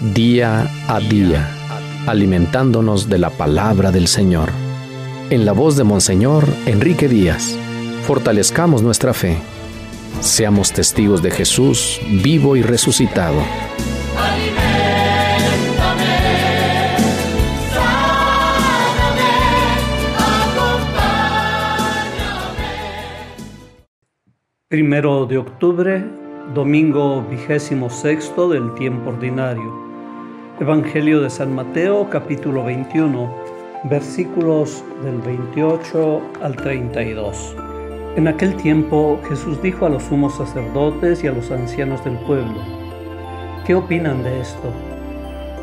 día a día, alimentándonos de la palabra del Señor. En la voz de Monseñor Enrique Díaz, fortalezcamos nuestra fe. Seamos testigos de Jesús vivo y resucitado. Primero de octubre, domingo 26 del tiempo ordinario. Evangelio de San Mateo, capítulo 21, versículos del 28 al 32. En aquel tiempo Jesús dijo a los sumos sacerdotes y a los ancianos del pueblo: ¿qué opinan de esto?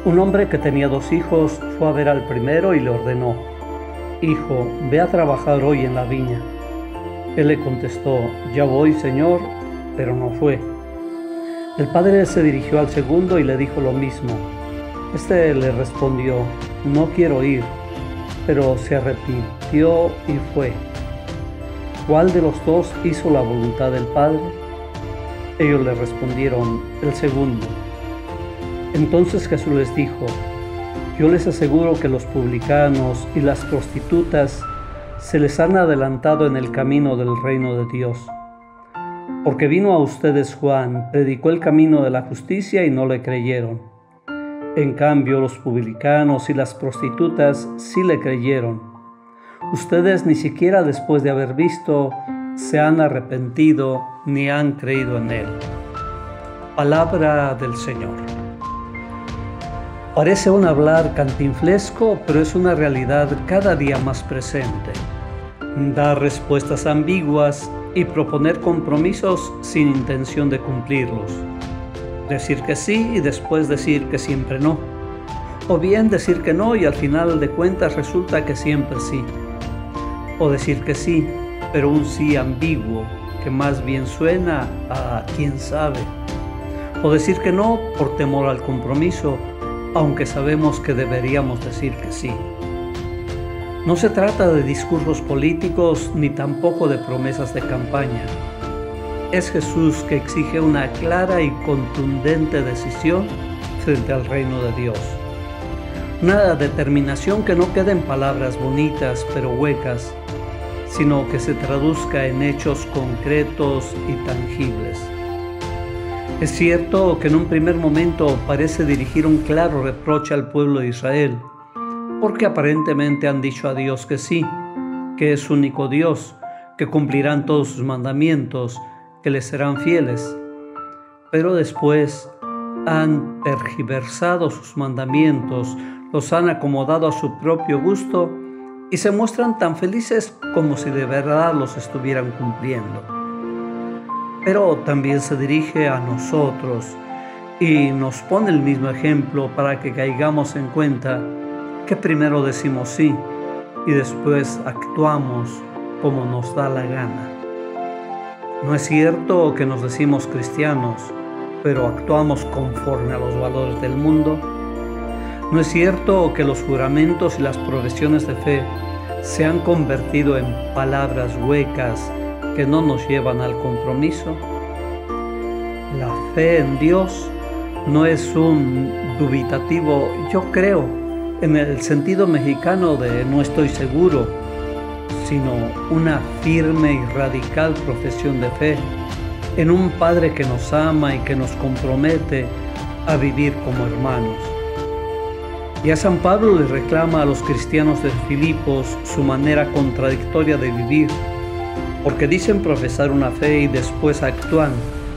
Un hombre que tenía 2 hijos fue a ver al primero y le ordenó: Hijo, ve a trabajar hoy en la viña. Él le contestó: Ya voy, Señor, pero no fue. El padre se dirigió al segundo y le dijo lo mismo. Este le respondió: No quiero ir, pero se arrepintió y fue. ¿Cuál de los 2 hizo la voluntad del Padre? Ellos le respondieron: el segundo. Entonces Jesús les dijo: Yo les aseguro que los publicanos y las prostitutas se les han adelantado en el camino del reino de Dios. Porque vino a ustedes Juan, predicó el camino de la justicia y no le creyeron. En cambio, los publicanos y las prostitutas sí le creyeron. Ustedes ni siquiera después de haber visto se han arrepentido ni han creído en él. Palabra del Señor. Parece un hablar cantinflesco, pero es una realidad cada día más presente. Dar respuestas ambiguas y proponer compromisos sin intención de cumplirlos. Decir que sí y después decir que siempre no. O bien decir que no y al final de cuentas resulta que siempre sí. O decir que sí, pero un sí ambiguo que más bien suena a quién sabe. O decir que no por temor al compromiso, aunque sabemos que deberíamos decir que sí. No se trata de discursos políticos ni tampoco de promesas de campaña. Es Jesús que exige una clara y contundente decisión frente al reino de Dios. Una determinación que no quede en palabras bonitas pero huecas, sino que se traduzca en hechos concretos y tangibles. Es cierto que en un primer momento parece dirigir un claro reproche al pueblo de Israel, porque aparentemente han dicho a Dios que sí, que es único Dios, que cumplirán todos sus mandamientos, que les serán fieles. Pero después han tergiversado sus mandamientos, los han acomodado a su propio gusto y se muestran tan felices como si de verdad los estuvieran cumpliendo. Pero también se dirige a nosotros y nos pone el mismo ejemplo para que caigamos en cuenta que primero decimos sí y después actuamos como nos da la gana. No es cierto que nos decimos cristianos, pero actuamos conforme a los valores del mundo. No es cierto que los juramentos y las profesiones de fe se han convertido en palabras huecas que no nos llevan al compromiso. La fe en Dios no es un dubitativo yo creo, en el sentido mexicano de no estoy seguro, sino una firme y radical profesión de fe en un Padre que nos ama y que nos compromete a vivir como hermanos. Y a San Pablo le reclama a los cristianos de Filipos su manera contradictoria de vivir, porque dicen profesar una fe y después actúan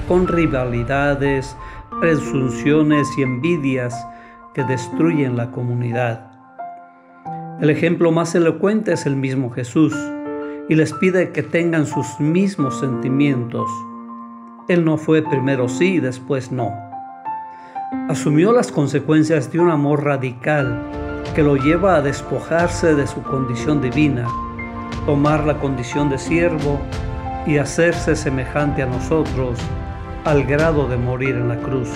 con rivalidades, presunciones y envidias que destruyen la comunidad. El ejemplo más elocuente es el mismo Jesús, y les pide que tengan sus mismos sentimientos. Él no fue primero sí y después no. Asumió las consecuencias de un amor radical que lo lleva a despojarse de su condición divina, tomar la condición de siervo y hacerse semejante a nosotros al grado de morir en la cruz.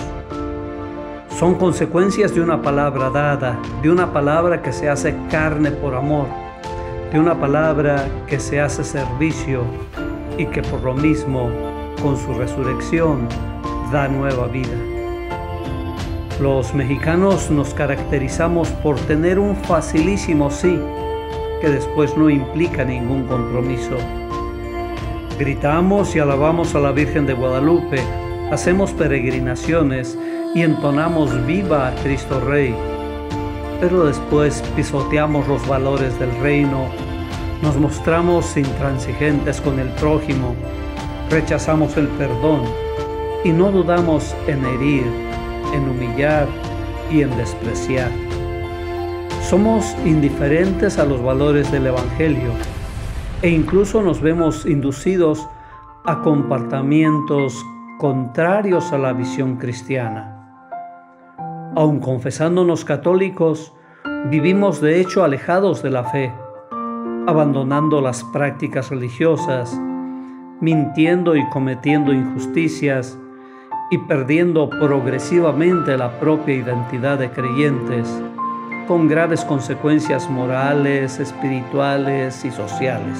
Son consecuencias de una palabra dada, de una palabra que se hace carne por amor, de una palabra que se hace servicio y que por lo mismo, con su resurrección, da nueva vida. Los mexicanos nos caracterizamos por tener un facilísimo sí, que después no implica ningún compromiso. Gritamos y alabamos a la Virgen de Guadalupe, hacemos peregrinaciones y entonamos viva a Cristo Rey. Pero después pisoteamos los valores del reino, nos mostramos intransigentes con el prójimo, rechazamos el perdón y no dudamos en herir, en humillar y en despreciar. Somos indiferentes a los valores del Evangelio e incluso nos vemos inducidos a comportamientos contrarios a la visión cristiana. Aun confesándonos católicos, vivimos de hecho alejados de la fe, abandonando las prácticas religiosas, mintiendo y cometiendo injusticias y perdiendo progresivamente la propia identidad de creyentes, con graves consecuencias morales, espirituales y sociales.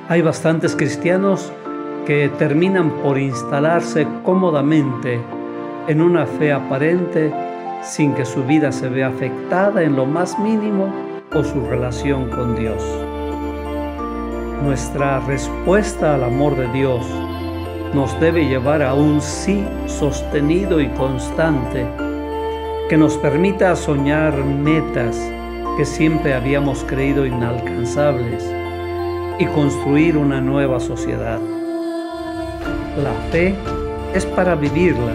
Hay bastantes cristianos que terminan por instalarse cómodamente en una fe aparente sin que su vida se vea afectada en lo más mínimo o su relación con Dios. Nuestra respuesta al amor de Dios nos debe llevar a un sí sostenido y constante que nos permita soñar metas que siempre habíamos creído inalcanzables y construir una nueva sociedad. La fe es para vivirla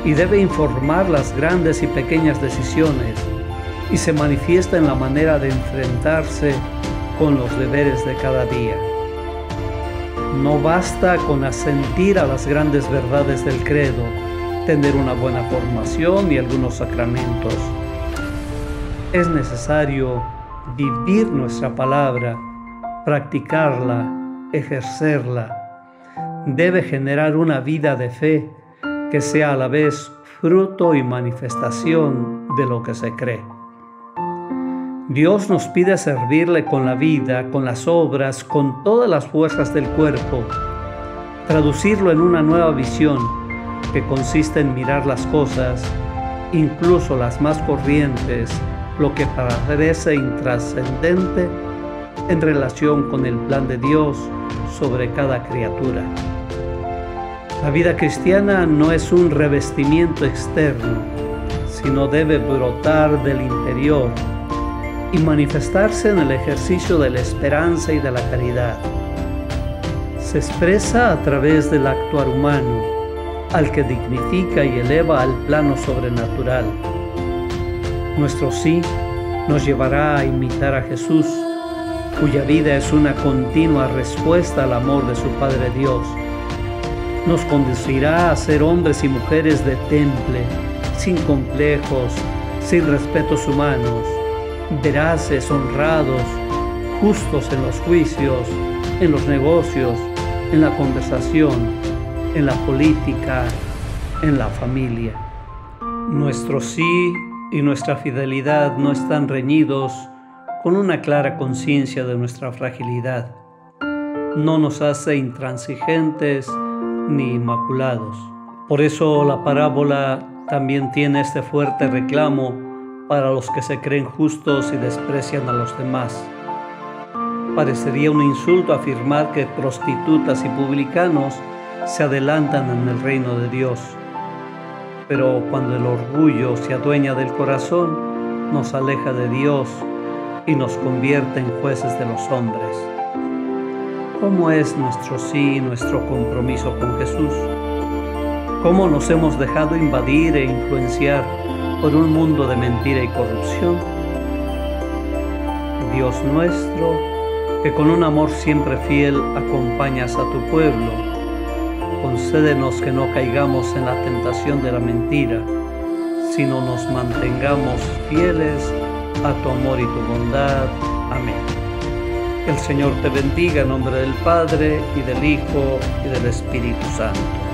y debe informar las grandes y pequeñas decisiones y se manifiesta en la manera de enfrentarse con los deberes de cada día. No basta con asentir a las grandes verdades del credo, tener una buena formación y algunos sacramentos. Es necesario vivir nuestra palabra, practicarla, ejercerla. Debe generar una vida de fe que sea a la vez fruto y manifestación de lo que se cree. Dios nos pide servirle con la vida, con las obras, con todas las fuerzas del cuerpo, traducirlo en una nueva visión que consiste en mirar las cosas, incluso las más corrientes, lo que parece intrascendente, en relación con el plan de Dios sobre cada criatura. La vida cristiana no es un revestimiento externo, sino debe brotar del interior y manifestarse en el ejercicio de la esperanza y de la caridad. Se expresa a través del actuar humano, al que dignifica y eleva al plano sobrenatural. Nuestro sí nos llevará a imitar a Jesús, cuya vida es una continua respuesta al amor de su Padre Dios. Nos conducirá a ser hombres y mujeres de temple, sin complejos, sin respetos humanos, veraces, honrados, justos en los juicios, en los negocios, en la conversación, en la política, en la familia. Nuestro sí y nuestra fidelidad no están reñidos con una clara conciencia de nuestra fragilidad. No nos hace intransigentes ni inmaculados. Por eso la parábola también tiene este fuerte reclamo para los que se creen justos y desprecian a los demás. Parecería un insulto afirmar que prostitutas y publicanos se adelantan en el reino de Dios. Pero cuando el orgullo se adueña del corazón, nos aleja de Dios y nos convierte en jueces de los hombres. ¿Cómo es nuestro sí y nuestro compromiso con Jesús? ¿Cómo nos hemos dejado invadir e influenciar por un mundo de mentira y corrupción? Dios nuestro, que con un amor siempre fiel acompañas a tu pueblo, concédenos que no caigamos en la tentación de la mentira, sino nos mantengamos fieles a tu amor y tu bondad. Amén. El Señor te bendiga en nombre del Padre, y del Hijo, y del Espíritu Santo.